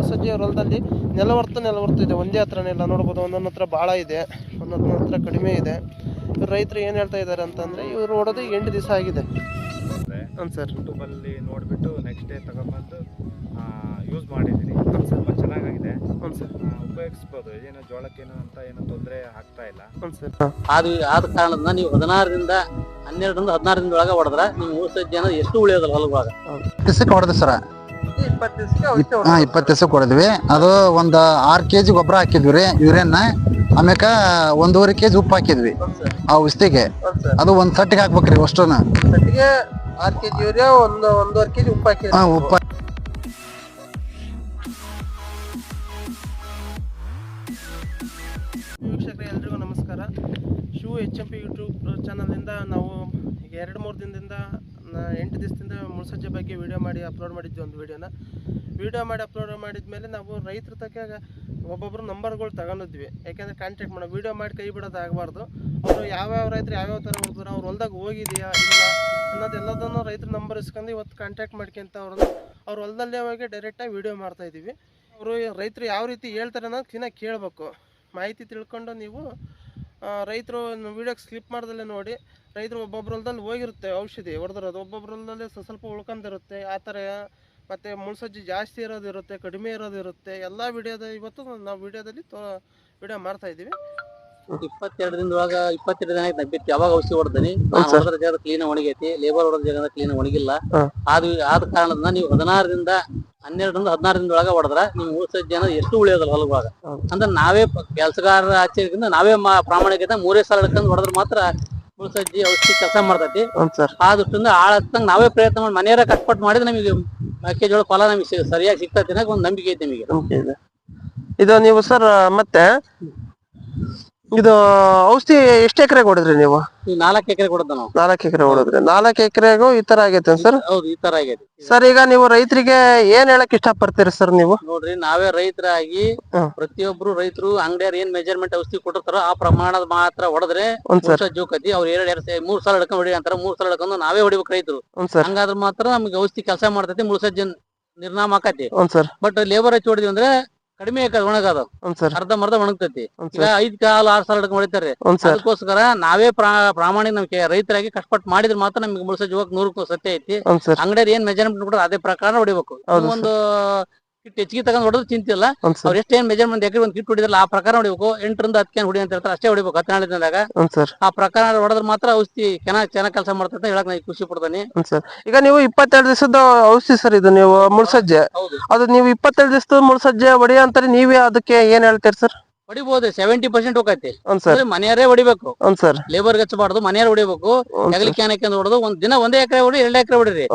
ಮುಳ್ಸಜ್ಜಿ ಹೊಲದಲ್ಲಿ ನೆಲವರ್ತು ಇದೆ, ಒಂದೇ ಹತ್ರನೇ ಇಲ್ಲ. ನೋಡ್ಬೋದು, ಒಂದೊಂದು ಹತ್ರ ಭಾಳ ಇದೆ, ಒಂದೊಂದು ಹತ್ರ ಕಡಿಮೆ ಇದೆ. ರೈತರು ಏನು ಹೇಳ್ತಾ ಇದ್ದಾರೆ ಅಂತಂದರೆ, ಇವರು ಹೊಡೆದು 8 ದಿವಸ ಆಗಿದೆ. ಹಾಂ ಸರ್. ಯೂಟ್ಯೂಬಲ್ಲಿ ನೋಡಿಬಿಟ್ಟು ನೆಕ್ಸ್ಟ್ ಡೇ ತಗೊಂಬಂದು ಯೂಸ್ ಮಾಡಿದ್ದೀನಿ. ಸ್ವಲ್ಪ ಚೆನ್ನಾಗಿದೆ. ಹ್ಞೂ ಸರ್. ಉಪಯೋಗಿಸ್ಬೋದು, ಏನು ಜೋಳಕ್ಕೇನು ಅಂತ ಏನು ತೊಂದರೆ ಆಗ್ತಾ ಇಲ್ಲ. ಹ್ಞೂ ಸರ್. ಆದ ಕಾರಣದಿಂದ ನೀವು 12ರಿಂದ 16 ದಿನದೊಳಗೆ ಹೊಡೆದ್ರೆ ನಿಮ್ಮ ಮುಳ್ಸಜ್ಜಿ ಅನ್ನೋದು ಎಷ್ಟು ಉಳಿಯೋದಲ್ಲ ಹೊಲವಾಗ. 20 ದಿವಸಕ್ಕೆ ಹೊಡೆದ್ವಿ ಸರ್. 20 ದಿವಸಕ್ಕೆ 20 ದಿವಸಕ್ಕೆ ಹೊಡೆದ್ವಿ. ಅದು ಒಂದು 6 kg ಗೊಬ್ಬರ ಹಾಕಿದ್ವಿ ರೀ, ಯೂರಿಯನ್ನ. ಆಮ್ಯಾಕ 1.5 kg ಉಪ್ಪು ಹಾಕಿದ್ವಿ ಆ ಔಷಧಿಗೆ. ಅದು ಒಂದು ಸಟ್ಟಿಗೆ ಹಾಕ್ಬೇಕ್ರಿ ಅಷ್ಟನ್ನ. ಸಟ್ಟಿಗೆ 6 kg ಯೂರಿಯಾ, 1.5 kg ಉಪ್ಪು ಹಾಕಿ. ಉಪ್ಪು. ವೀಕ್ಷಕರೇ, ಎಲ್ರಿಗೂ ನಮಸ್ಕಾರ. HMP ಯೂಟ್ಯೂಬ್ ಚಾನಲಿಂದ ನಾವು ಈಗ 2-3 ದಿನದಿಂದ 8 ದಿವಸದಿಂದ ಮುಳ್ಸಜ್ಜೆ ಬಗ್ಗೆ ವಿಡಿಯೋ ಮಾಡಿ ಅಪ್ಲೋಡ್ ಮಾಡಿದ್ವಿ. ಒಂದು ವಿಡಿಯೋ ಮಾಡಿ ಅಪ್ಲೋಡ್ ಮಾಡಿದ್ಮೇಲೆ ನಾವು ರೈತರ ತಕ್ಕ ಒಬ್ಬೊಬ್ಬರು ನಂಬರ್ಗಳು ತಗೊಂಡಿದ್ವಿ. ಯಾಕೆಂದರೆ ಕಾಂಟ್ಯಾಕ್ಟ್ ಮಾಡೋ ವಿಡಿಯೋ ಮಾಡಿ ಕೈ ಬಿಡೋದು ಆಗಬಾರ್ದು. ಅವರು ಯಾವ್ಯಾವ ರೈತರು ಯಾವ್ಯಾವ ಥರ ಹೊಡೆದ್ರು, ಅವ್ರ ಹೊಲ್ದಾಗ ಹೋಗಿದೆಯಾ ಇಲ್ಲ ಅನ್ನೋದೆಲ್ಲದನ್ನು ರೈತರ ನಂಬರ್ ಇಸ್ಕೊಂಡು ಇವತ್ತು ಕಾಂಟ್ಯಾಕ್ಟ್ ಮಾಡ್ಕೊಂತ ಅವ್ರ ಹೊಲದಲ್ಲೇ ಹೋಗಿ ಡೈರೆಕ್ಟಾಗಿ ವಿಡಿಯೋ ಮಾಡ್ತಾಯಿದ್ದೀವಿ. ಅವರು ರೈತರು ಯಾವ ರೀತಿ ಹೇಳ್ತಾರೆ ಅನ್ನೋದು ಕ್ಲೀನಾಗಿ ಕೇಳಬೇಕು. ಮಾಹಿತಿ ತಿಳ್ಕೊಂಡು ನೀವು ರೈತರು ವೀಡಿಯೋಗೆ ಸ್ಲಿಪ್ ಮಾಡ್ದಲ್ಲೇ ನೋಡಿ. ರೈತರು ಒಬ್ಬೊಬ್ಬರ ಹೊಲದಲ್ಲಿ ಹೋಗಿರುತ್ತೆ, ಔಷಧಿ ಹೊಡೆದಿರೋದು, ಒಬ್ಬೊಬ್ಬರ ಹೊಲದಲ್ಲಿ ಸ್ವಲ್ಪ ಉಳ್ಕೊಂಡಿರುತ್ತೆ. ಆ ಥರ ಮತ್ತು ಮುಳ್ಸಜ್ಜಿ ಜಾಸ್ತಿ ಇರೋದಿರುತ್ತೆ, ಕಡಿಮೆ ಇರೋದಿರುತ್ತೆ. ಎಲ್ಲ ಇವತ್ತು ನಾವು ವಿಡಿಯೋದಲ್ಲಿ ವಿಡಿಯೋ ಮಾಡ್ತಾಯಿದ್ದೀವಿ. 22 ದಿನದೊಳಗೆ 22 ದಿನ ಆಯ್ತು ಬಿಟ್ಟು ಯಾವಾಗ ಔಷಧಿ ಹೊಡೆದೀನಿ. ಹೊಡೆದ ಜಾಗ ಕ್ಲೀನ್ ಒಣಗೈತಿ, ಲೇಬರ್ ಹೊಡೆದ ಜಾಗ ಕ್ಲೀನ್ ಒಣಗಿಲ್ಲ. ಆದ ಕಾರಣದಿಂದ ನೀವು 12ರಿಂದ 16 ದಿನದೊಳಗೆ ಹೊಡೆದ್ರೆ ನಿಮ್ಮ ಮುಳ್ಸಜ್ಜಿ ಅನ್ನೋದು ಎಷ್ಟು ಉಳಿಯೋದಲ್ಲ ಹೊಲವಾಗ. ಅಂದ್ರೆ ನಾವೇ ಕೆಲಸಗಾರರ ಆಚೆಗಿಂದ ನಾವೇ ಪ್ರಾಮಾಣಿಕತೆ 3 ಸಾಲ ಹಿಡ್ಕೊಂಡು ಹೊಡೆದ್ರೆ ಮಾತ್ರ ಮುಳ್ಸಜ್ಜಿ ಔಷಧಿ ಕೆಲಸ ಮಾಡ್ತೈತಿ. ಆ ದೃಷ್ಟಿಯಿಂದ ಹತ್ತಂಗೆ ನಾವೇ ಪ್ರಯತ್ನ ಮಾಡಿ ಮನೆಯವರ ಕಟ್ಪಟ್ಟು ಮಾಡಿದ್ರೆ ನಮಗೆ ಮೆಕ್ಕೆಜೋಳ ಫಲ ನಮಗೆ ಸರಿಯಾಗಿ ಸಿಗ್ತೈತಿ ಅನ್ನೋಕೆ ಒಂದು ನಂಬಿಕೆ ಐತೆ ನಮಗೆ. ಇದು ನೀವು ಸರ್, ಮತ್ತೆ ಇದು ಔಷಧಿ ಎಷ್ಟು ಎಕರೆಗೆ ಹೊಡೆದ್ರಿ ನೀವು? 4 ಎಕರೆ ಕೊಡದ ನಾವು. 4 ಎಕರೆ ಹೊಡೆದ್ರಿ. 4 ಎಕರೆಗೂ ಈ ತರ ಆಗೈತೆ ಸರ್? ಹೌದು, ಈ ತರ ಆಗೈತಿ ಸರ್. ಈಗ ನೀವು ರೈತರಿಗೆ ಏನ್ ಹೇಳಕ್ ಇಷ್ಟಪಡ್ತೀರಿ ಸರ್ ನೀವು? ನೋಡ್ರಿ, ನಾವೇ ರೈತರಾಗಿ ಪ್ರತಿಯೊಬ್ರು ರೈತರು ಅಂಗಡಿಯವ್ರು ಏನ್ ಮೆಜರ್ಮೆಂಟ್ ಔಷಧಿ ಕೊಟ್ಟಿರ್ತಾರೋ ಆ ಪ್ರಮಾಣದ ಮಾತ್ರ ಹೊಡೆದ್ರೆ ಜೋಕತಿ. ಅವ್ರು 3 ಸಾಲ ಹಿಡ್ಕೊಂಡು ಹೊಡಿ ಅಂತಾರ. 3 ಸಾಲ ಹಿಡ್ಕೊಂಡು ನಾವೇ ಹೊಡಿಬೇಕು ರೈತರು. ಹಂಗಾದ್ರೆ ಮಾತ್ರ ನಮ್ಗೆ ಔಷಧಿ ಕೆಲಸ ಮಾಡ್ತೈತಿ, ಮುಳ್ಸಜ್ಜಿ ನಿರ್ನಾಮ ಆಕತಿ. ಬಟ್ ಲೇಬರ್ ಹಚ್ಚಿ ಹೊಡಿದ್ವಿ ಅಂದ್ರೆ ಕಡಿಮೆ ಒಣಗದ, ಅರ್ಧಂಬರ್ಧ ಒಣಗ್ತೈತಿ. ಈಗ 5 ಕಾಲ 6 ಸಾಲ ಹಿಡ್ಕೊಂಡು ಹೊಡಿತಾರೆ. ಅದಕ್ಕೋಸ್ಕರ ನಾವೇ ಪ್ರಾಮಾಣಿಕ ನಮ್ಗೆ ರೈತರಾಗಿ ಕಷ್ಟಪಟ್ಟು ಮಾಡಿದ್ರೆ ಮಾತ್ರ ನಮ್ಗೆ ಮುಳ್ಸಜ್ಜಿ ಹೋಗಕ್ 100% ಸತ್ಯ ಐತಿ. ಅಂಗಡಿಯವ್ರು ಏನ್ ಮೆಜರ್ಮೆಂಟ್ ಕೊಡ್ತಾರೆ ಅದೇ ಪ್ರಕಾರ ಹೊಡಿಬೇಕು. ಒಂದು ಕಿಟ್ ಹೆಚ್ಚಿಗೆ ತಗೊಂಡ್ ಹೊಡೆದು ಚಿಂತಿಲ್ಲ. ಅವ್ರು ಎಷ್ಟೇನ್ ಮೆಜರ್ಮೆಂಟ್ ಎಕರೆ ಒಂದು ಕಿಟ್ ಹೊಡಿದ್ರಲ್ಲ ಆ ಪ್ರಕಾರ ಹೊಡಿಬೇಕು. 8ರಿಂದ 10 ಕ್ಯಾನ್ ಹೊಡಿ ಅಂತ ಹೇಳ್ತಾರೆ, ಅಷ್ಟೇ ಹೊಡಿಬೇಕು. 14 ದಿನದಾಗ ಆ ಪ್ರಕಾರ ಹೊಡೆದ್ರೆ ಮಾತ್ರ ಔಷಧಿ ಚೆನ್ನಾಗಿ ಕೆಲಸ ಮಾಡ್ತೈತೆ ಹೇಳಕ್ ನಾನು ಖುಷಿ ಪಡ್ತಾನೆ. ಈಗ ನೀವು 22 ದಿವಸದ ಔಷಧಿ ಸರ್ ಇದು, ನೀವು ಮುಳ್ಸಜ್ಜೆ ಅದು ನೀವು 22 ದಿವಸದ ಮುಳ್ಸಜ್ಜೆ ಹೊಡಿ ಅಂತಾರೆ. ನೀವೇ ಅದಕ್ಕೆ ಏನ್ ಹೇಳ್ತೀರಿ ಸರ್? ಹೊಡಿಬಹುದು, 70% ಹೋಗೈತಿ. ಮನೆಯವರೇ ಹೊಡಿಬೇಕು, ಲೇಬರ್ ಹಚ್ಚಬಾರ್ದು, ಮನೆಯವ್ರು ಹೊಡಿಬೇಕು. ಹೆಗಲಿ ಕ್ಯಾನ್ ಹಾಕಿ ಹೊಡೆದು ಒಂದೇ ಎಕರೆ ಹೊಡಿ, 2 ಎಕರೆ ಹೊಡಿರಿ.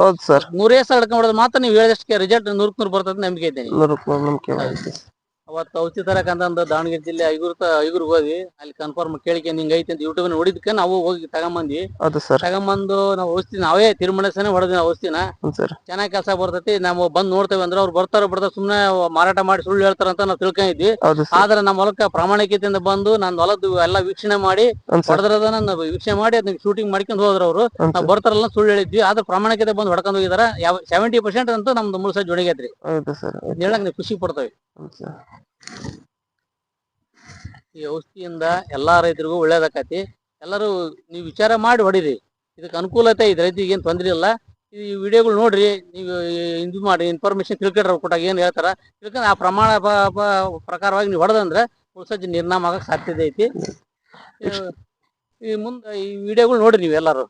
3 ಸಾಲ ಹಿಡ್ಕೊಂಡು ಹೊಡೆದು ಮಾತ್ರ ನೀವು ಹೇಳಿದಷ್ಟು ರಿಸಲ್ಟ್ 100% ಬರ್ತದೆ ನಂಬಿಕೆ ಇದ್ದೇನೆ. ಅವತ್ತು ಔಷಧಿ ತರಕಂತಂದು ದಾವಣಗೆರೆ ಜಿಲ್ಲೆ ಐಗುರ್ಗೆ ಹೋದ್ವಿ. ಅಲ್ಲಿ ಕನ್ಫರ್ಮ್ ಕೇಳಿಕೆ ಹಿಂಗ ಐತಿ ಅಂತ ಯೂಟ್ಯೂಬ್ ನೋಡಿದ್ಕೆ ನಾವು ಹೋಗಿ ತಗೊಂಬಂದ್ವಿ. ತಗೊಂಬಂದು ನಾವು ಔಷಧಿ ನಾವೇ ತಿರುಮಣಸನೆ ಹೊಡೆದ್ವಿ. ಔಷಧಿನ ಚೆನ್ನಾಗಿ ಕೆಲಸ ಬರ್ತೈತಿ. ನಾವು ಬಂದ್ ನೋಡ್ತೇವೆ ಅಂದ್ರೆ ಅವ್ರು ಬರ್ತಾರ ಸುಮ್ನೆ ಮಾರಾಟ ಮಾಡಿ ಸುಳ್ಳು ಹೇಳ್ತಾರಂತ ನಾವು ತಿಳ್ಕೊಂಡಿದ್ವಿ. ಆದ್ರೆ ನಮ್ಮ ಹೊಲಕ್ಕ ಪ್ರಾಮಾಣಿಕತೆಯಿಂದ ಬಂದು ನಾನು ಹೊಲದ್ದು ಎಲ್ಲ ವೀಕ್ಷಣೆ ಮಾಡಿ ಹೊಡೆದ್ರದನ್ನ ವೀಕ್ಷಣೆ ಮಾಡಿ ಅದನ್ನ ಶೂಟಿಂಗ್ ಮಾಡ್ಕೊಂಡು ಹೋದ್ರ ಅವ್ರು. ನಾವು ಬರ್ತಾರಲ್ಲ ಸುಳ್ಳು ಹೇಳಿದ್ವಿ, ಆದ್ರೆ ಪ್ರಾಮಾಣಿಕತೆ ಬಂದು ಹೊಡ್ಕೊಂಡು ಹೋಗಿದಾರ. 70% ಅಂತೂ ನಮ್ದು ಮುಳ್ಸಜ್ಜಿ ಹೊಡಿಗೈತ್ರಿ. ಹೇಳಕ್ ನೀವು ಖುಷಿ ಪಡ್ತೇವೆ. ಈ ಔಷಧಿಯಿಂದ ಎಲ್ಲಾ ರೈತರಿಗೂ ಒಳ್ಳೇದಾಕತಿ. ಎಲ್ಲರೂ ನೀವು ವಿಚಾರ ಮಾಡಿ ಹೊಡಿರಿ, ಇದಕ್ಕೆ ಅನುಕೂಲತೆ ಇದೆ. ರೈತರಿಗೆ ಏನ್ ತೊಂದ್ರೆ ಇಲ್ಲ. ಈ ವಿಡಿಯೋಗಳು ನೋಡ್ರಿ, ನೀವು ಇದು ಮಾಡಿ ಇನ್ಫಾರ್ಮೇಶನ್ ತಿಳ್ಕೊಂಡ್ರ ಕೊಟ್ಟಾಗ ಏನ್ ಹೇಳ್ತಾರ ತಿಳ್ಕೊಂಡ್ ಆ ಪ್ರಮಾಣ ಪ್ರಕಾರವಾಗಿ ನೀವು ಹೊಡೆದಂದ್ರೆ ಮುಳ್ಸಜ್ಜಿ ನಿರ್ನಾಮ ಆಗಕ್ ಸಾಧ್ಯತೆ ಐತಿ. ಈ ಮುಂದೆ ಈ ವಿಡಿಯೋಗಳು ನೋಡ್ರಿ ನೀವು ಎಲ್ಲಾರು.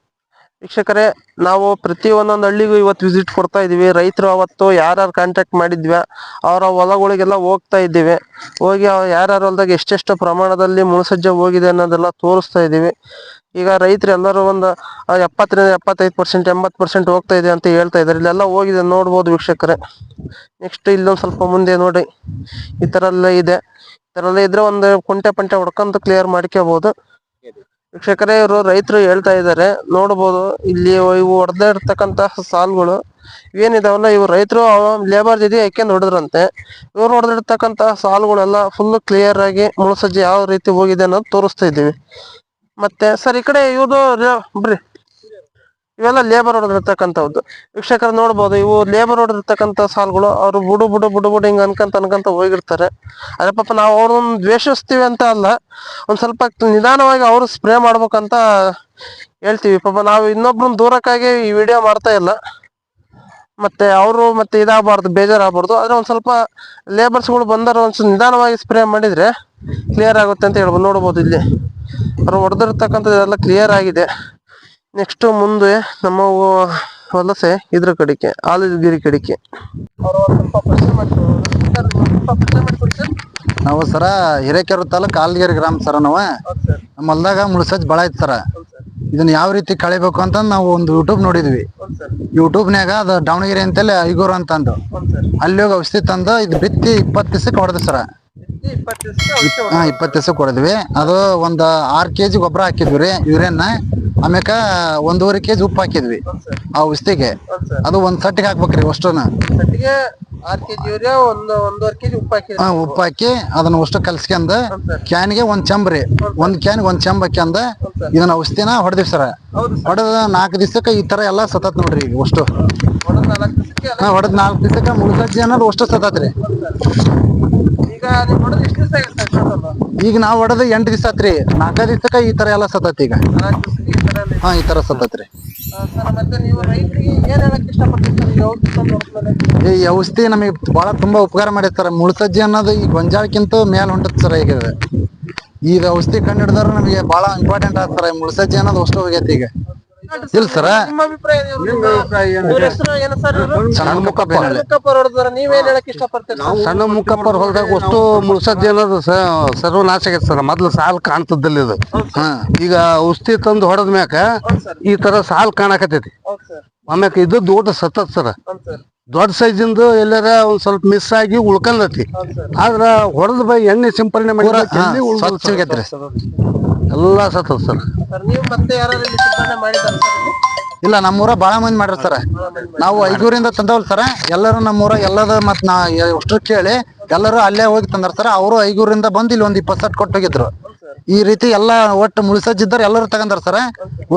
ವೀಕ್ಷಕರೇ, ನಾವು ಪ್ರತಿ ಒಂದೊಂದು ಹಳ್ಳಿಗೂ ಇವತ್ತು ವಿಸಿಟ್ ಕೊಡ್ತಾ ಇದೀವಿ. ರೈತರು ಅವತ್ತು ಯಾರ್ಯಾರು ಕಾಂಟ್ಯಾಕ್ಟ್ ಮಾಡಿದ್ವಿ ಅವರ ಹೊಲಗಳಿಗೆಲ್ಲ ಹೋಗ್ತಾ ಇದ್ದೀವಿ. ಹೋಗಿ ಯಾರ್ಯಾರ ಹೊಲದಾಗ ಎಷ್ಟೆಷ್ಟು ಪ್ರಮಾಣದಲ್ಲಿ ಮುಳ್ಸಜ್ಜೆ ಹೋಗಿದೆ ಅನ್ನೋದೆಲ್ಲ ತೋರಿಸ್ತಾ ಇದ್ದೀವಿ. ಈಗ ರೈತರು ಎಲ್ಲರೂ ಒಂದು 70ರಿಂದ 75%, 80% ಹೋಗ್ತಾ ಇದೆ ಅಂತ ಹೇಳ್ತಾ ಇದ್ದಾರೆ. ಇಲ್ಲೆಲ್ಲ ಹೋಗಿದೆ ನೋಡ್ಬೋದು ವೀಕ್ಷಕರೇ. ನೆಕ್ಸ್ಟ್ ಇಲ್ಲೊಂದು ಸ್ವಲ್ಪ ಮುಂದೆ ನೋಡಿ, ಈ ಥರ ಎಲ್ಲ ಇದೆ. ಈ ಥರ ಎಲ್ಲ ಇದ್ರೆ ಒಂದು ಕುಂಟೆ ಪಂಟೆ ಹೊಡ್ಕೊಂತ ಕ್ಲಿಯರ್ ಮಾಡ್ಕೋಬಹುದು. ವೀಕ್ಷಕರೇ, ಇವರು ರೈತರು ಹೇಳ್ತಾ ಇದ್ದಾರೆ ನೋಡ್ಬೋದು. ಇಲ್ಲಿ ಇವು ಹೊಡೆದ ಇರ್ತಕ್ಕಂತಹ ಸಾಲುಗಳು ಏನಿದಾವಲ್ಲ, ಇವು ರೈತರು ಲೇಬರ್ ಜೊತೆ ಹಾಕ್ಯಂಡ್ ಹೊಡೆದ್ರಂತೆ. ಇವ್ರು ಹೊಡೆದಿರ್ತಕ್ಕಂತಹ ಸಾಲುಗಳೆಲ್ಲ ಫುಲ್ ಕ್ಲಿಯರ್ ಆಗಿ ಮುಳ್ಸಜ್ಜೆ ಯಾವ ರೀತಿ ಹೋಗಿದೆ ಅನ್ನೋದು ತೋರಿಸ್ತಾ ಇದ್ದೀವಿ. ಮತ್ತೆ ಸರ್, ಈ ಕಡೆ ಇವ್ರದ್ದು ಬರ್ರಿ, ಇವೆಲ್ಲ ಲೇಬರ್ ಹೊಡೆದಿರ್ತಕ್ಕಂಥದ್ದು. ವೀಕ್ಷಕರು ನೋಡ್ಬೋದು, ಇವು ಲೇಬರ್ ಹೊಡೆದಿರ್ತಕ್ಕಂಥ ಸಾಲುಗಳು. ಅವರು ಬುಡು ಹಿಂಗ ಅನ್ಕಂತ ಹೋಗಿರ್ತಾರೆ. ಅದೇ ಪಾಪ ನಾವು ಅವ್ರನ್ನ ದ್ವೇಷಿಸ್ತೀವಿ ಅಂತ ಅಲ್ಲ, ಒಂದ್ ಸ್ವಲ್ಪ ನಿಧಾನವಾಗಿ ಅವರು ಸ್ಪ್ರೇ ಮಾಡ್ಬೇಕಂತ ಹೇಳ್ತೀವಿ. ಪಾಪ ನಾವು ಇನ್ನೊಬ್ರನ್ನ ದೂರಕ್ಕಾಗಿ ಈ ವಿಡಿಯೋ ಮಾಡ್ತಾ ಇಲ್ಲ, ಮತ್ತೆ ಅವರು ಮತ್ತೆ ಇದಾಗಬಾರ್ದು, ಬೇಜಾರಾಗಬಾರ್ದು. ಆದ್ರೆ ಒಂದ್ ಸ್ವಲ್ಪ ಲೇಬರ್ಸ್ಗಳು ಬಂದರು ಒಂದ್ ನಿಧಾನವಾಗಿ ಸ್ಪ್ರೇ ಮಾಡಿದ್ರೆ ಕ್ಲಿಯರ್ ಆಗುತ್ತೆ ಅಂತ ಹೇಳ್ಬೋದು. ನೋಡ್ಬೋದು ಇಲ್ಲಿ ಅವ್ರು ಹೊಡೆದಿರ್ತಕ್ಕಂಥದ್ದು ಎಲ್ಲ ಕ್ಲಿಯರ್ ಆಗಿದೆ. ನೆಕ್ಸ್ಟ್ ಮುಂದೆ ನಮ್ಮ ವಲಸೆ ಇದ್ರ ಕಡೆಗೆ, ಆಲೂಗಿರಿ ಕಡೆಗೆ ನಾವು ಸರ ಹಿರೇಕೆರೂರು ತಾಲೂಕು ಆಲೂಗಿರಿ ಗ್ರಾಮ ಸರ. ನಾವು ನಮ್ಮ ಹೊಲ್ದಾಗ ಮುಳ್ಸಜ್ಜ ಬಾಳ ಐತಿ ಸರ. ಇದನ್ನ ಯಾವ ರೀತಿ ಕಳಿಬೇಕು ಅಂತ ನಾವು ಒಂದು ಯೂಟ್ಯೂಬ್ ನೋಡಿದ್ವಿ. ಯೂಟ್ಯೂಬ್ನ್ಯಾಗ ಅದು ದಾವಣಗೆರೆ ಅಂತೇಳಿ ಐಗೂರು ಅಂತಂದು ಅಲ್ಲಿ ಹೋಗಿ ಔಷಧಿ ತಂದು ಇದು ಬಿತ್ತಿ 20 ದಿವಸಕ್ಕೆ ಹೊಡೆದ್ವಿ ಸರ. 20 ದಿವಸಕ್ಕೆ ಹೊಡೆದ್ವಿ. ಅದು ಒಂದು 6 kg ಗೊಬ್ಬರ ಹಾಕಿದ್ವಿ ರೀ, ಯೂರಿಯನ್ನ. ಆಮ್ಯಾಕ 1.5 kg ಉಪ್ಪು ಹಾಕಿದ್ವಿ ಆ ಔಷಧಿಗೆ. ಅದು ಒಂದ್ ಸಟ್ಟಿಗೆ ಹಾಕ್ಬೇಕ್ರಿ ಅಷ್ಟನ್ನ. 6 kg ಯೂರಿಯಾ, 1.5 kg ಉಪ್ಪು ಹಾಕಿ ಅದನ್ನ ಅಷ್ಟು ಕಲ್ಸ್ಕೊಂಡ್ ಕ್ಯಾನ್ಗೆ ಒಂದ್ ಚಂಬ್ರಿ, ಒಂದ್ ಕ್ಯಾನ್ಗೆ ಒಂದ್ ಚಂಬ್ ಹಾಕ್ಯಂದ ಇದನ್ನ ಔಷಧಿನ ಹೊಡೆದಿವಿ ಸರ. ಹೊಡೆದ 4 ದಿವಸಕ್ಕೆ ಈ ತರ ಎಲ್ಲಾ ಸತತ್ ನೋಡ್ರಿ. ಈಗ ಅಷ್ಟು ಹೊಡೆದ್ 4 ದಿವಸಕ್ಕೆ ಮುಳ್ಸಜ್ಜಿ ಅನ್ನೋದು ಅಷ್ಟು ಸತತ್ರಿ. ಈಗ ನಾವ್ ಹೊಡೆದ್ 8 ದಿವಸ ಆತ್ರಿ. 4 ದಿವಸಕ್ಕ ಈ ತರ ಎಲ್ಲಾ ಸತತ್. ಈಗ ಈ ತರ ಸತತ್ರಿ. ಈ ಔಷಧಿ ನಮಗೆ ಬಹಳ ತುಂಬಾ ಉಪಕಾರ ಮಾಡೈತೆ ಸರ್. ಮುಳ್ಸಜ್ಜಿ ಅನ್ನೋದು ಈ ಗೊಂಜಾಳಕ್ಕಿಂತ ಮೇಲ್ ಹೊಂಟತ್ ಸರ್. ಈಗ ಇದು ಔಷಧಿ ಕಂಡು ಹಿಡಿದ್ರೆ ನಮಗೆ ಬಹಳ ಇಂಪಾರ್ಟೆಂಟ್ ಆಗ ಸರ್. ಮುಳ್ಸಜ್ಜಿ ಅನ್ನೋದು ಅಷ್ಟು ಹೋಗೈತಿ ಈಗ. ಇಲ್ಲ ಸರ, ಸಣ್ಣ ಮುಖಪ್ಪರ್ ಹೊಲ್ದಾಗ ಅಷ್ಟು ಮುಳ್ಸಜ್ಜಿ ಅನ್ನೋದು ಸರ್ವನಾಶ ಆಗೈತೆ ಸರ್. ಮೊದ್ಲು ಸಾಲ್ ಕಾಣ್ತದ್ದಲ್ಲಿ ಇದು. ಈಗ ಔಷಧಿ ತಂದು ಹೊಡೆದ ಮ್ಯಾಕ ಈ ತರ ಸಾಲ್ ಕಾಣಕತೈತಿ. ಆಮ್ಯಾಕ ಇದು ದೊಡ್ಡ ಸತತ್ ಸರ. ದೊಡ್ಡ ಸೈಜಿಂದು ಎಲ್ಲಾರ ಒಂದ್ ಸ್ವಲ್ಪ ಮಿಸ್ ಆಗಿ ಉಳ್ಕಲ್ದತಿ. ಆದ್ರ ಹೊಡೆದ ಬೈ ಎಣ್ಣೆ ಸಿಂಪರಣೆ ಮಾಡಿ ಎಲ್ಲಾ ಸತತ್ ಸರ್. ಇಲ್ಲ, ನಮ್ಮೂರ ಬಾಳ ಮಂದಿ ಮಾಡ್ರಿ ಸರ. ನಾವು ಐಗೂರಿಂದ ತಂದವಲ್ ಸರ. ಎಲ್ಲರೂ ನಮ್ಮೂರ ಎಲ್ಲದ ಮತ್ ನಾ ಅಷ್ಟು ಕೇಳಿ ಎಲ್ಲರೂ ಅಲ್ಲೇ ಹೋಗಿ ತಂದಾರ ಸರ. ಅವರು ಐಗೂರಿಂದ ಬಂದು ಇಲ್ಲಿ ಒಂದ್ 20 ಸಟ್ ಕೊಟ್ಟು ಹೋಗಿದ್ರು. ಈ ರೀತಿ ಎಲ್ಲಾ ಒಟ್ಟು ಮುಳ್ಸಜ್ಜಿದ್ದಾರ ಎಲ್ಲರೂ ತಗಂದಾರ ಸರ.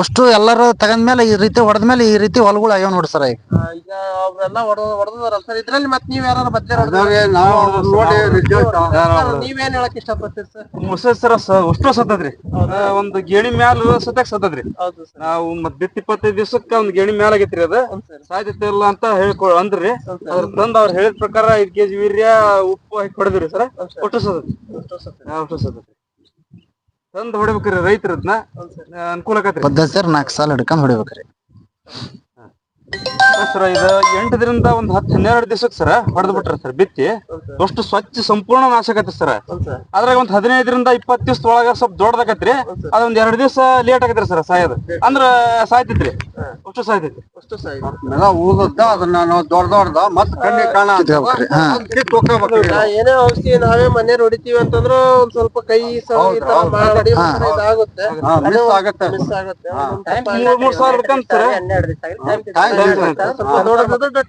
ಅಷ್ಟು ಎಲ್ಲರೂ ತಗಂದ್ಮೇಲೆ ಈ ರೀತಿ ಹೊಡೆದ್ಮೇಲೆ ಈ ರೀತಿ ಹೊಲಗಳು ಆಗ್ಯಾವ ನೋಡಿ ಸರ. ನೀವೇನ್ ಹೇಳಕ್ ಇಷ್ಟಪಡ್ತೀರಿ ಸರ್? ಮುಳ್ಸಜ್ಜಿ ಸರ ಅಷ್ಟು ಸತ್ತದ್ರಿ. ಒಂದ್ ಗೇಣಿ ಮ್ಯಾಲ ಸತ್ತದ್ರಿ. ನಾವು ಮತ್ ಬಿತ್ 25 ದಿವಸಕ್ಕ ಒಂದ್ ಗೇಣಿ ಮ್ಯಾಲ ಆಗೈತ್ರಿ. ಅದ ಸಾಧ್ಯತೆ ಇಲ್ಲ ಅಂತ ಅಂದ್ರಿ. ಅದ್ರ ತಂದ್ ಅವ್ರು ಹೇಳಿದ ಪ್ರಕಾರ 5 kg ಯೂರಿಯಾ ಉಪ್ಪು ಹಾಕಿ ಹೊಡೆದ್ರಿ ಸರ. ಒಟ್ಟು ಸತ್ತದ್ರಿ. ತಂದ್ ಹೊಡಿಬೇಕ್ರಿ ರೈತರದ್ನ ಅನುಕೂಲ ಆಕತ್ರಿ. ಪದ್ಧತಿ ಸರ್ 4 ಸಾಲ ಹಿಡ್ಕೊಂಡ್ ಹೊಡಿಬೇಕ್ರಿ ಸರ. ಇದು 8 ದಿನದಿಂದ ಒಂದ್ 10-12 ದಿವಸಕ್ಕೆ ಸರ ಹೊಡೆದ್ ಬಿಟ್ರಿ ಸರ್ ಬಿತ್ತಿ. ಅಷ್ಟು ಸ್ವಚ್ಛ ಸಂಪೂರ್ಣ ನಾಶ ಆಗತ್ತೆ ಸರ. ಅದ್ರಾಗ ಒಂದ್ 15ರಿಂದ 20 ದಿವಸ ಒಳಗ ಸ್ವಲ್ಪ ದೊಡ್ಡದಾಗತ್ರಿ. ಅದೊಂದ್ 2 ದಿವಸ ಲೇಟ್ ಆಗತ್ರಿ ಸರ್ ಸಾಯೋದು. ಅಂದ್ರ ಸಾಯ್ತೈತ್ರಿ. ಅಷ್ಟು ಸಾಯ್ತೈತಿ. ಉಳ್ದದ್ದ ಅದನ್ನ ನಾವು ದೊಡ್ಡ ಮತ್ ಕಣ್ಣಿಗೆ ಕಾಣ ಏನೇ ಔಷಧಿ ನಾವೇ ಮನೆ ಹೊಡಿತೀವಿ ಅಂತಂದ್ರು ಒಂದ್ ಸ್ವಲ್ಪ ಕೈ ಇದಾಗುತ್ತೆ.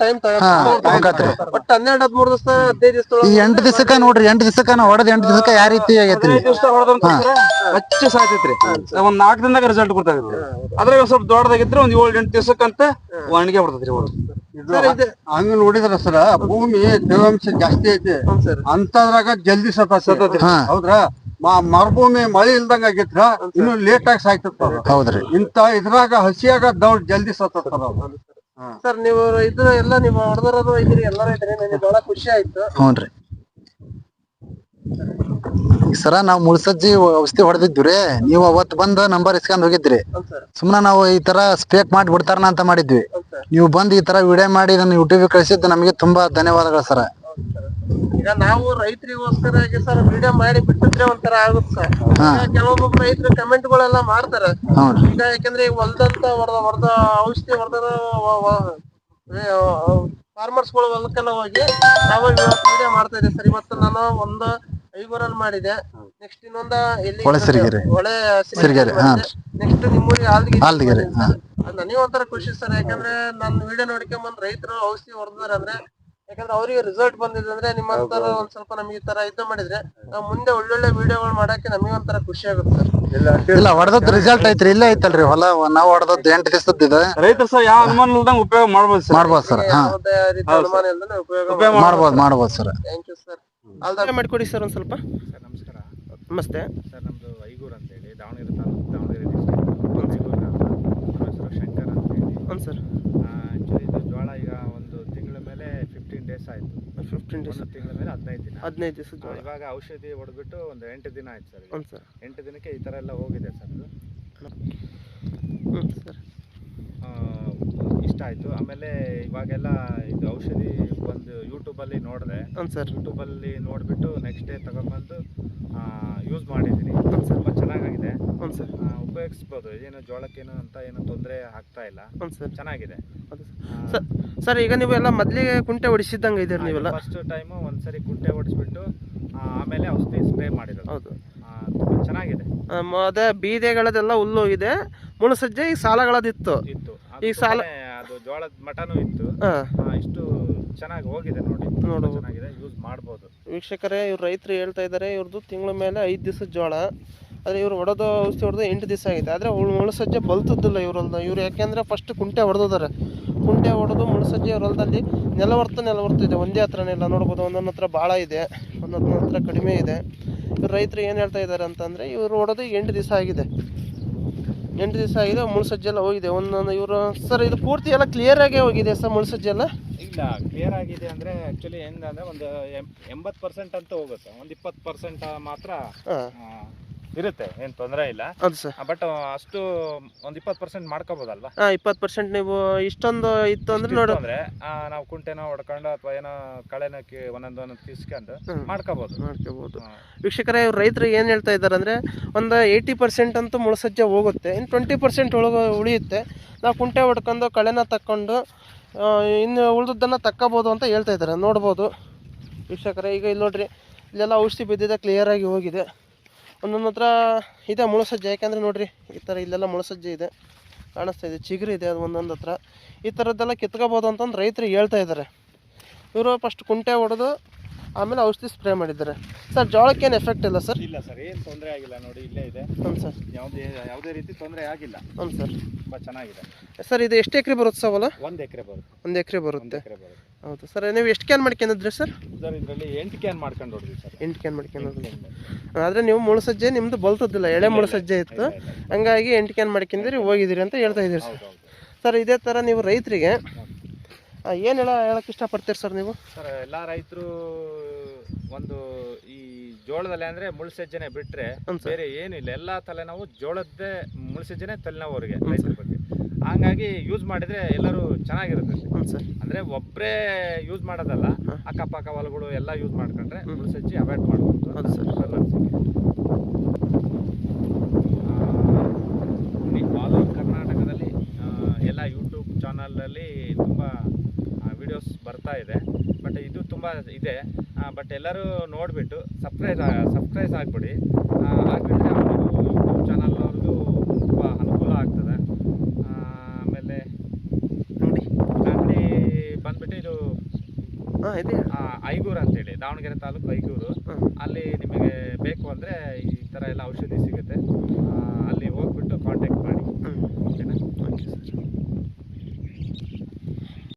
ಟೈಮ್ ತಗೋತ್ರಿ. ಒಟ್ಟು 12-13 ದಿವಸ 15 ದಿವಸ ಈ 8 ದಿವಸಕ್ಕ ನೋಡ್ರಿ. 8 ದಿವಸಕ್ಕ ನಾವು ಹೊಡೆದ್ 8 ದಿವಸಕ್ಕ ಯಾವ ರೀತಿ ಆಗೈತಿ. ಹಚ್ಚ ಸಾಯ್ತೈತ್ರಿ. ಒಂದ್ 4 ದಿನದಾಗ ರಿಸಲ್ಟ್ ಗೊತ್ತಾಗುತ್ತೆ. ಅದ್ರಾಗ ಸ್ವಲ್ಪ ದೊಡ್ಡದಾಗಿದ್ರೆ ಒಂದ್ 7-8 ದಿವಸಕ್ಕಂತ ಒಣಗೆ ಬಿಡ್ತೈತ್ರಿ. ಹಂಗ ನೋಡಿದ್ರ ಸರ ಭೂಮಿ ತೇವಾಂಶ ಜಾಸ್ತಿ ಐತಿ ಅಂತದ್ರಾಗ ಜಲ್ದಿ ಸತ್ತೈತಿ. ಹೌದ್ರಾ? ಮರುಭೂಮಿ ಮಳಿ ಇಲ್ದಂಗ ಆಗೈತ್ರ ಇನ್ನು ಲೇಟ್ ಆಗಿ ಸಾಯ್ತದ. ಹೌದ್ರಿ. ಇಂತ ಇದ್ರಾಗ ಹಸಿಯಾಗ ದೌಡ್ ಜಲ್ದಿ ಸತ್ತದ. ಸರ್ ನೀವು ಇದ್ರ ಎಲ್ಲ ನೀವು ಹೊಡೆದವರು ಇದ್ರಿ, ಎಲ್ಲರೂ ಇದ್ರಿ. ನನಗೆ ಬಹಳ ಖುಷಿ ಆಯ್ತು. ಹ್ಞೂನ್ರಿ ಸರ. ನಾವು ಮುಳ್ಸಜ್ಜಿ ಔಷಧಿ ಹೊಡೆದಿದ್ವಿ. ನೀವು ಅವತ್ತು ಬಂದು ನಂಬರ್ ಇಸ್ಕೊಂಡ್ ಹೋಗಿದ್ರಿ. ಸುಮ್ನ ನಾವು ಈ ತರ ಸ್ಪೇಕ್ ಮಾಡಿ ಬಿಡ್ತಾರನ ಅಂತ ಮಾಡಿದ್ವಿ. ನೀವು ಬಂದು ಈ ತರ ವಿಡಿಯೋ ಮಾಡಿ ಇದನ್ನ ಯೂಟ್ಯೂಬ್ ಕಳಿಸಿದ್ದು ನಮಗೆ ತುಂಬಾ ಧನ್ಯವಾದಗಳು ಸರ. ಈಗ ನಾವು ರೈತರಿಗೋಸ್ಕರ ಸರ್ ವಿಡಿಯೋ ಮಾಡಿ ಬಿಟ್ಟಿದ್ರೆ ಒಂಥರ ಆಗುತ್ತೆ ಸರ್. ಕೆಲವೊಬ್ಬೊಬ್ಬ ರೈತರು ಕಮೆಂಟ್ ಗಳೆಲ್ಲ ಮಾಡ್ತಾರೆ. ಈಗ ಯಾಕಂದ್ರೆ ಈಗ ಹೊಲ್ದಂತ ಹೊಡೆದ ಔಷಧಿ ಹೊಡೆದ ಫಾರ್ಮರ್ಸ್ ಗಳು ಹೊಲಕ್ಕೆಲ್ಲ ಹೋಗಿ ನಾವು ವಿಡಿಯೋ ಮಾಡ್ತಾ ಇದ್ದೀವಿ ಸರ್. ಇವತ್ತು ನಾನು ಒಂದು ಐಗೂರಲ್ಲಿ ಮಾಡಿದೆ. ನೆಕ್ಸ್ಟ್ ಇನ್ನೊಂದ ಹೊಳೆ ಸಿರಿಗೆರೆ, ನೆಕ್ಸ್ಟ್ ನಿಮ್ಮೂರಿಗೆ ಆಲ್ದಿಗೆರೆ. ನನಗೆ ಒಂಥರ ಖುಷಿ ಸರ್. ಯಾಕಂದ್ರೆ ನನ್ನ ವಿಡಿಯೋ ನೋಡ್ಕೊಂಡ್ ರೈತರು ಔಷಧಿ ಹೊಡೆದಾರೆ ಅಂದ್ರೆ, ಯಾಕಂದ್ರೆ ಅವ್ರಿಗೆ ರಿಸಲ್ಟ್ ಬಂದಿದೆ ಅಂದ್ರೆ ನಿಮ್ಮಂತರ ಒಂದ್ ಸ್ವಲ್ಪ ನಮ್ಗೆ ಈ ತರ ಇದು ಮಾಡಿದ್ರೆ ನಾವು ಮುಂದೆ ಒಳ್ಳೊಳ್ಳೆ ವಿಡಿಯೋಗಳು ಮಾಡಕ್ಕೆ ನಮಗೆ ಒಂಥರ ಖುಷಿ ಆಗುತ್ತೆ ಸರ್. ಇಲ್ಲ ಹೊಡೆದದ್ ರಿಸಲ್ಟ್ ಐತ್ರಿ ಇಲ್ಲೇ ಐತಲ್ರಿ ಹೊಲ ನಾವ್ ಹೊಡೆದದ್ 8 ದಿವಸದ ಇದೆ ರೈತರು ಸಹ ಯಾವ ಅನುಮಾನ ಇಲ್ದಂಗ ಉಪಯೋಗ ಮಾಡ್ಬೋದು ಸರ್. ಮಾಡ್ಬೋದು ಸರ್. ಹಾ ಯಾವುದೇ ರೀತಿ ಅನುಮಾನ ಇಲ್ಲದೆ ಉಪಯೋಗ ಮಾಡ್ಬೋದು ಸರ್. Thank you sir. ಆಲ್ ಮಾಡಿಕೊಡಿ ಸರ್ ಒಂದು ಸ್ವಲ್ಪ. ಸರ್ ನಮಸ್ಕಾರ. ನಮಸ್ತೆ ಸರ್ ನಮ್ಮದು ಐಗೂರು ಅಂತೇಳಿ ದಾವಣಗೆರೆ ತಾಲೂಕು ದಾವಣಗೆರೆ ಡಿಸ್ಟ್ರಿಕ್ಟ್ ಐಗೂರು ಗ್ರಾಮ. ನಮ್ಮ ಹೆಸರು ಶಂಕರ್ ಅಂತೇಳಿ. ಹ್ಞೂ ಸರ್. ಆ್ಯಕ್ಚುಲಿ ಇದು ಜೋಳ ಈಗ ಒಂದು ತಿಂಗಳ ಮೇಲೆ 15 ಡೇಸ್ ಆಯಿತು. 15 ಡೇಸ್. ಒಂದು ತಿಂಗಳ ಮೇಲೆ 15 ದಿನ. 15 ದಿವಸ ಜೋಳ. ಇವಾಗ ಔಷಧಿ ಹೊಡೆದ್ಬಿಟ್ಟು ಒಂದು 8 ದಿನ ಆಯ್ತು ಸರ್. ಹ್ಞೂ ಸರ್. 8 ದಿನಕ್ಕೆ ಈ ಥರ ಎಲ್ಲ ಹೋಗಿದೆ ಸರ್ ಇದು. ಹ್ಞೂ ಸರ್. ಇಷ್ಟ ಆಯಿತು. ಆಮೇಲೆ ಇವಾಗೆಲ್ಲ ಇದು ಔಷಧಿ ಒಂದು ಯೂಟ್ಯೂಬಲ್ಲಿ ನೋಡಿದೆ. ಹ್ಞೂ ಸರ್. ಯೂಟ್ಯೂಬಲ್ಲಿ ನೋಡಿಬಿಟ್ಟು ನೆಕ್ಸ್ಟ್ ಡೇ ತಗೊಂಡ್ಬಂದು ಯೂಸ್ ಮಾಡಿದ್ದೀನಿ. ಹ್ಞೂ ಸರ್. ತುಂಬ ಚೆನ್ನಾಗಿದೆ. ಹ್ಞೂ ಸರ್. ಉಪಯೋಗಿಸ್ಬೋದು. ಏನು ಜೋಳಕ್ಕೇನು ಅಂತ ಏನು ತೊಂದರೆ ಆಗ್ತಾ ಇಲ್ಲ. ಹ್ಞೂ ಸರ್. ಚೆನ್ನಾಗಿದೆ. ಸರ್ ಸರ್ ಈಗ ನೀವೆಲ್ಲ ಮೊದಲಿಗೆ ಕುಂಟೆ ಹೊಡಿಸಿದ್ದಂಗೆ ಇದ್ದೀರಿ ನೀವೆಲ್ಲ? ಫಸ್ಟ್ ಟೈಮು ಒಂದ್ಸರಿ ಕುಂಟೆ ಹೊಡಿಸ್ಬಿಟ್ಟು ಆಮೇಲೆ ಔಷಧಿ ಸ್ಪ್ರೇ ಮಾಡಿರೋದು. ಹೌದು. ತುಂಬ ಚೆನ್ನಾಗಿದೆ. ಅದೇ ಬೀದೆಗಳದೆಲ್ಲ ಹುಲ್ಲೋಗಿದೆ, ಮುಳುಸಜ್ಜೆ ಈಗ ಸಾಲಗಳದಿತ್ತು. ಇತ್ತು ಈಗ ಸಾಲ ಅದು ಜೋಳದ ಮಟನೂ ಇತ್ತು. ಹಾಂ, ಇಷ್ಟು ಚೆನ್ನಾಗಿ ಹೋಗಿದೆ ನೋಡಿ. ನೋಡು ಚೆನ್ನಾಗಿದೆ, ಯೂಸ್ ಮಾಡ್ಬೋದು. ವೀಕ್ಷಕರೇ, ಇವ್ರು ರೈತರು ಹೇಳ್ತಾ ಇದ್ದಾರೆ ಇವ್ರದ್ದು ತಿಂಗಳ ಮೇಲೆ 5 ದಿವಸದ ಜೋಳ, ಆದರೆ ಇವ್ರು ಹೊಡೆದು ಔಷಧಿ ಹೊಡೆದು 8 ದಿವಸ ಆಗಿದೆ. ಆದರೆ ಮುಳುಸಜ್ಜೆ ಬಲ್ತದ್ದಿಲ್ಲ ಇವ್ರಲ್ದ. ಇವ್ರು ಯಾಕೆಂದರೆ ಫಸ್ಟ್ ಕುಂಟೆ ಹೊಡೆದಿದ್ದಾರೆ. ಕುಂಟೆ ಹೊಡೆದು ಮುಳುಸಜ್ಜೆ ಇವ್ರ ಹೊಲದಲ್ಲಿ ನೆಲವರ್ತು ಇದೆ. ಒಂದೇ ಹತ್ರನೇ ಇಲ್ಲ, ನೋಡ್ಬೋದು. ಒಂದೊಂದು ಹತ್ರ ಭಾಳ ಇದೆ, ಒಂದೊಂದು ಹತ್ರ ಕಡಿಮೆ ಇದೆ. ಇವ್ರು ರೈತರು ಏನು ಹೇಳ್ತಾ ಇದ್ದಾರೆ ಅಂತಂದರೆ ಇವರು ಹೊಡೆದು 8 ದಿವಸ ಆಗಿದೆ. 8 ದಿವಸ ಆಗಿದೆ, ಮುಳುಸಜ್ಜೆ ಎಲ್ಲ ಹೋಗಿದೆ. ಒಂದೊಂದು ಇವರು ಸರ್ ಇದು ಪೂರ್ತಿ ಎಲ್ಲ ಕ್ಲಿಯರಾಗೇ ಹೋಗಿದೆ ಸರ್ ಮುಳುಸಜ್ಜೆ ಎಲ್ಲ? ಇಲ್ಲ, ಕ್ಲಿಯರ್ ಆಗಿದೆ ಅಂದರೆ ಆ್ಯಕ್ಚುಲಿ ಏನಂದರೆ ಒಂದು 80% ಅಂತ ಹೋಗುತ್ತೆ. ಒಂದು 20% ಮಾತ್ರ ಇರುತ್ತೆ, ಏನು ತೊಂದರೆ ಇಲ್ಲ. ಹೌದು ಸರ್. ಬಟ್ ಅಷ್ಟು ಒಂದು 20% ಮಾಡ್ಕೋಬೋದಲ್ವಾ? 20% ನೀವು ಇಷ್ಟೊಂದು ಇತ್ತು ಅಂದ್ರೆ ನೋಡಿ, ಅಂದರೆ ನಾವು ಕುಂಟೆನೋ ಹೊಡ್ಕೊಂಡು ಅಥವಾ ಏನೋ ಕಳೆನ ಒಂದೊಂದು ಕಿಸ್ಕೊಂಡು ಮಾಡ್ಕೋಬೋದು. ವೀಕ್ಷಕರೇ, ಇವ್ರು ರೈತರು ಏನು ಹೇಳ್ತಾ ಇದ್ದಾರೆ ಅಂದರೆ ಒಂದು 80% ಅಂತೂ ಮುಳುಸಜ್ಜೆ ಹೋಗುತ್ತೆ, ಇನ್ನು 20% ಉಳಿಯುತ್ತೆ. ನಾವು ಕುಂಟೆ ಹೊಡ್ಕೊಂಡು ಕಳೆನ ತಕ್ಕೊಂಡು ಇನ್ನು ಉಳಿದದ್ದನ್ನು ತಕ್ಕೋಬೋದು ಅಂತ ಹೇಳ್ತಾ ಇದ್ದಾರೆ. ನೋಡ್ಬೋದು ವೀಕ್ಷಕರೇ, ಈಗ ಇಲ್ಲಿ ನೋಡ್ರಿ, ಇಲ್ಲೆಲ್ಲ ಔಷಧಿ ಬಿದ್ದಿದೆ, ಕ್ಲಿಯರಾಗಿ ಹೋಗಿದೆ. ಒಂದೊಂದು ಹತ್ರ ಇದೆ ಮುಳುಸಜ್ಜೆ. ಯಾಕೆಂದರೆ ನೋಡಿರಿ, ಈ ಥರ ಇಲ್ಲೆಲ್ಲ ಮುಳುಸಜ್ಜೆ ಇದೆ, ಕಾಣಿಸ್ತಾ ಇದೆ, ಚಿಗುರು ಇದೆ. ಅದು ಒಂದೊಂದು ಹತ್ರ ಈ ಥರದ್ದೆಲ್ಲ ಕಿತ್ಕೋಬೋದು ಅಂತಂದು ರೈತರು ಹೇಳ್ತಾ ಇದ್ದಾರೆ. ಇವರು ಫಸ್ಟ್ ಕುಂಟೆ ಹೊಡೆದು ಆಮೇಲೆ ಔಷಧಿ ಸ್ಪ್ರೇ ಮಾಡಿದ್ದಾರೆ. ಸರ್ ಜೋಳಕ್ಕೇನು ಎಫೆಕ್ಟ್ ಇಲ್ಲ ಸರ್? ಇಲ್ಲ ಸರ್, ಏನು ತೊಂದರೆ ಆಗಿಲ್ಲ. ನೋಡಿ ಇಲ್ಲೇ ಇದೆ. ಹ್ಞೂ ಸರ್. ಯಾವುದೇ ರೀತಿ ತೊಂದರೆ ಆಗಿಲ್ಲ. ಹ್ಞೂ ಸರ್. ತುಂಬ ಚೆನ್ನಾಗಿದೆ ಸರ್. ಇದು ಎಷ್ಟು ಎಕರೆ ಬರುತ್ತೆ ಸರ್ ಹೊಲ? 1 ಎಕರೆ ಬರುತ್ತೆ. 1 ಎಕರೆ ಬರುತ್ತೆ. ಹೌದು ಸರ್. ನೀವು ಎಷ್ಟು ಕ್ಯಾನ್ ಮಾಡ್ಕೊಂಡಿದ್ರಿ ಸರ್? ಸರ್ ಇದರಲ್ಲಿ 8 ಕ್ಯಾನ್ ಮಾಡ್ಕೊಂಡು ಹೊಡ್ತೀವಿ ಸರ್. 8 ಕ್ಯಾನ್ ಮಾಡ್ಕೊಂಡು. ಆದರೆ ನೀವು ಮುಳುಸಜ್ಜೆ ನಿಮ್ಮದು ಬಲ್ತದ್ದಿಲ್ಲ, ಎಳೆ ಮುಳುಸಜ್ಜೆ ಇತ್ತು, ಹಂಗಾಗಿ 8 ಕ್ಯಾನ್ ಮಾಡ್ಕೊಂಡಿರಿ, ಹೋಗಿದ್ದೀರಿ ಅಂತ ಹೇಳ್ತಾ ಇದ್ದೀರಿ ಸರ್. ಸರ್ ಇದೇ ಥರ ನೀವು ರೈತರಿಗೆ ಏನು ಹೇಳಕ್ಕೆ ಇಷ್ಟಪಡ್ತೀರಿ ಸರ್ ನೀವು? ಸರ್ ಎಲ್ಲ ರೈತರು ಒಂದು ಈ ಜೋಳದಲ್ಲಿ ಅಂದರೆ ಮುಳುಸಜ್ಜೆನೆ ಬಿಟ್ಟರೆ ಬೇರೆ ಏನಿಲ್ಲ. ಎಲ್ಲ ತಲೆನೋವು ಜೋಳದ್ದೇ, ಮುಳುಸಜ್ಜೆನೆ ತಲೆನೋವು ಅವರಿಗೆ, ರೈತರ ಬಗ್ಗೆ. ಹಂಗಾಗಿ ಯೂಸ್ ಮಾಡಿದರೆ ಎಲ್ಲರೂ ಚೆನ್ನಾಗಿರುತ್ತೆ ಸರ್. ಅಂದರೆ ಒಬ್ಬರೇ ಯೂಸ್ ಮಾಡೋದಲ್ಲ, ಅಕ್ಕಪಕ್ಕ ಹೊಲಗಳು ಎಲ್ಲ ಯೂಸ್ ಮಾಡ್ಕೊಂಡ್ರೆ ಮುಳುಸಜ್ಜೆ ಅವಾಯ್ಡ್ ಮಾಡ್ಬೋದು. ಹೌದು ಸರ್. ಆಲ್ ಓವರ್ ಕರ್ನಾಟಕದಲ್ಲಿ ಎಲ್ಲ ಯೂಟ್ಯೂಬ್ ಚಾನಲಲ್ಲಿ ತುಂಬ ವಿಡಿಯೋಸ್ ಬರ್ತಾ ಇದೆ. ಬಟ್ ಇದು ತುಂಬ ಇದೆ. ಬಟ್ ಎಲ್ಲರೂ ನೋಡಿಬಿಟ್ಟು ಸಬ್ಸ್ಕ್ರೈಬ್ ಆಗಿಬಿಡಿ. ಆಗಿಬಿಟ್ರೆ ಅವ್ರಿಗೂ ಯೂಟ್ಯೂಬ್ ಚಾನಲ್ನವ್ರಿಗೂ ತುಂಬ ಅನುಕೂಲ ಆಗ್ತದೆ. ಆಮೇಲೆ ಅಂಗಡಿ ಬಂದ್ಬಿಟ್ಟು ಇದು ಐಗೂರು ಅಂತೇಳಿ, ದಾವಣಗೆರೆ ತಾಲೂಕು ಐಗೂರು. ಅಲ್ಲಿ ನಿಮಗೆ ಬೇಕು ಅಂದರೆ ಈ ಥರ ಎಲ್ಲ ಔಷಧಿ ಸಿಗುತ್ತೆ. ಅಲ್ಲಿ ಹೋಗ್ಬಿಟ್ಟು ಕಾಂಟ್ಯಾಕ್ಟ್ ಮಾಡಿ. ಓಕೆನಾ? Okay sir.